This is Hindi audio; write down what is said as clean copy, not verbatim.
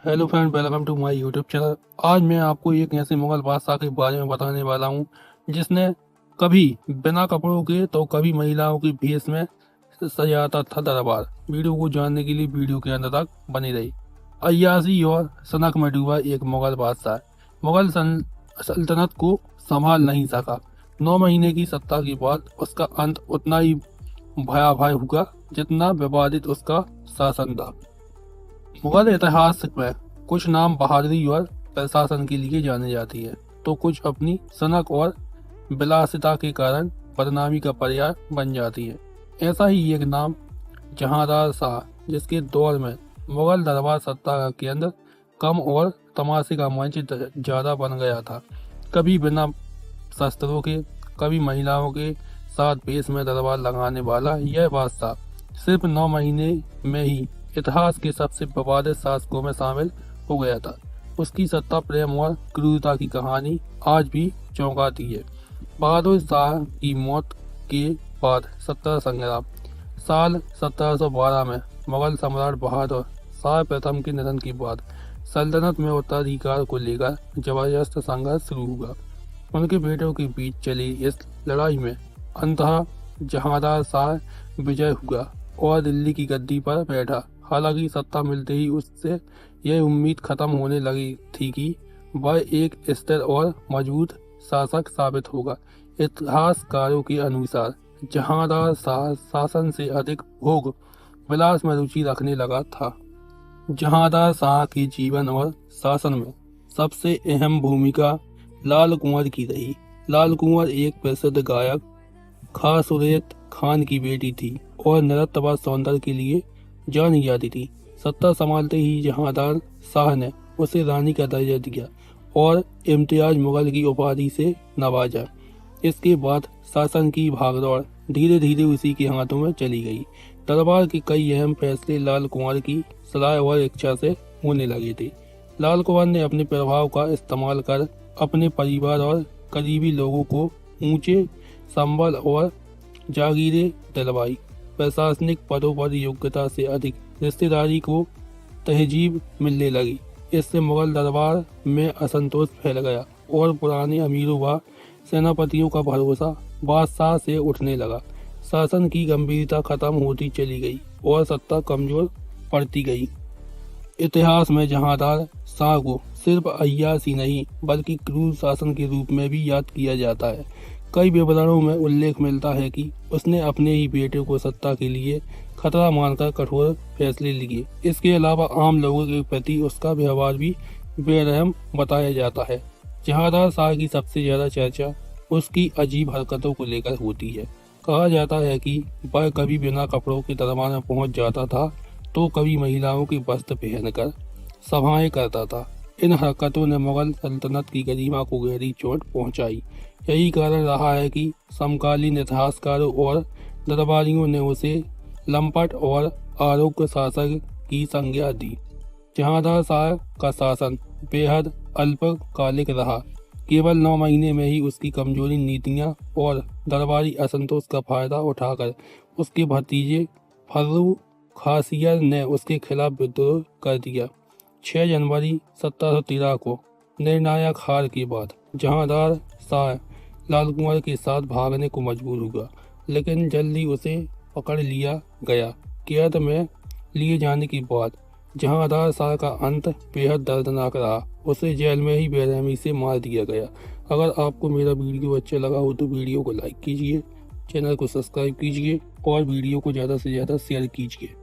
Hello friend, welcome to my YouTube channel. आज मैं आपको एक ऐसे मुगल बादशाह के बारे में बताने वाला हूँ जिसने कभी बिना कपड़ों के तो कभी महिलाओं की भेष में सजाता था दरबार। वीडियो को जानने के लिए वीडियो के अंत तक बनी रही। अय्याजी और सनक में डूबा एक मुगल बादशाह मुगल सल्तनत को संभाल नहीं सका। 9 महीने की सत्ता के बाद उसका अंत उतना ही भयावह हुआ जितना विवादित उसका शासन था। मुगल इतिहास में कुछ नाम बहादुरी और प्रशासन के लिए जाने जाती है, तो कुछ अपनी सनक और विलासिता के कारण बदनामी का पर्याय बन जाती है। ऐसा ही एक नाम जहांदार शाह, जिसके दौर में मुगल दरबार सत्ता का केंद्र कम और तमाशे का मंच ज्यादा बन गया था। कभी बिना शस्त्रों के, कभी महिलाओं के साथ भेष में दरबार लगाने वाला यह बादशाह सिर्फ 9 महीने में ही इतिहास के सबसे विवादित शासकों में शामिल हो गया था। उसकी सत्ता, प्रेम और क्रूरता की कहानी आज भी चौंकाती है। बहादुर शाह की मौत के बाद सत्ता संग्राम। साल 1712 में मुगल सम्राट बहादुर शाह प्रथम के निधन के बाद सल्तनत में उत्तराधिकार को लेकर जबरदस्त संघर्ष शुरू हुआ। उनके बेटों के बीच चली इस लड़ाई में अंततः जहांदार शाह विजय हुआ और दिल्ली की गद्दी पर बैठा। हालांकि सत्ता मिलते ही उससे यह उम्मीद खत्म होने लगी थी कि वह एक स्थिर और मजबूत शासक साबित होगा। इतिहासकारों के अनुसार जहांदार शाह शासन से अधिक भोग विलास में रुचि रखने लगा था। जहांदार शाह के जीवन और शासन में सबसे अहम भूमिका लाल कुंवर की रही। लाल कुंवर एक प्रसिद्ध गायक खासुरेत खान की बेटी थी और नृत्य व सौंदर्य के लिए जानी जाती थी। सत्ता संभालते ही जहांदार शाह ने उसे रानी का दर्जा दिया और इम्तियाज मुगल की उपाधि से नवाजा। इसके बाद शासन की भागदौड़ धीरे धीरे उसी के हाथों में चली गई। दरबार के कई अहम फैसले लाल कुंवर की सलाह और इच्छा से होने लगे थे। लाल कुंवर ने अपने प्रभाव का इस्तेमाल कर अपने परिवार और करीबी लोगों को ऊंचे संबल और जागीरें दिलवाई। प्रशासनिक पदों पर योग्यता से अधिक रिश्तेदारी को तहजीब मिलने लगी। इससे मुगल दरबार में असंतोष फैल गया और पुराने अमीरों व सेनापतियों का भरोसा बादशाह से उठने लगा। शासन की गंभीरता खत्म होती चली गई और सत्ता कमजोर पड़ती गई। इतिहास में जहांदार शाह को सिर्फ अय्याशी नहीं बल्कि क्रूर शासन के रूप में भी याद किया जाता है। कई विवरणों में उल्लेख मिलता है कि उसने अपने ही बेटे को सत्ता के लिए खतरा मानकर कठोर फैसले लिए। इसके अलावा आम लोगों के प्रति उसका व्यवहार भी बेरहम बताया जाता है। जहांदार शाह की सबसे ज्यादा चर्चा उसकी अजीब हरकतों को लेकर होती है। कहा जाता है कि वह कभी बिना कपड़ों के दरबार में पहुंच जाता था तो कभी महिलाओं के वस्त्र पहनकर सभाएं करता था। इन हरकतों ने मुगल सल्तनत की गरिमा को गहरी चोट पहुंचाई। यही कारण रहा है कि समकालीन इतिहासकारों और दरबारियों ने उसे लंपट और आरोग्य शासक की संज्ञा दी। जहांदार शाह का शासन बेहद अल्पकालिक रहा। केवल 9 महीने में ही उसकी कमजोरी नीतियां और दरबारी असंतोष का फायदा उठाकर उसके भतीजे फर्रुख खासियर ने उसके खिलाफ विद्रोह कर दिया। 6 जनवरी 1713 को निर्णायक हार के बाद जहांदार शाह लाल कुंवर के साथ भागने को मजबूर हुआ, लेकिन जल्दी उसे पकड़ लिया गया। कैद में लिए जाने के बाद जहांदार शाह का अंत बेहद दर्दनाक रहा। उसे जेल में ही बेरहमी से मार दिया गया। अगर आपको मेरा वीडियो अच्छा लगा हो तो वीडियो को लाइक कीजिए, चैनल को सब्सक्राइब कीजिए और वीडियो को ज़्यादा से ज़्यादा शेयर कीजिए।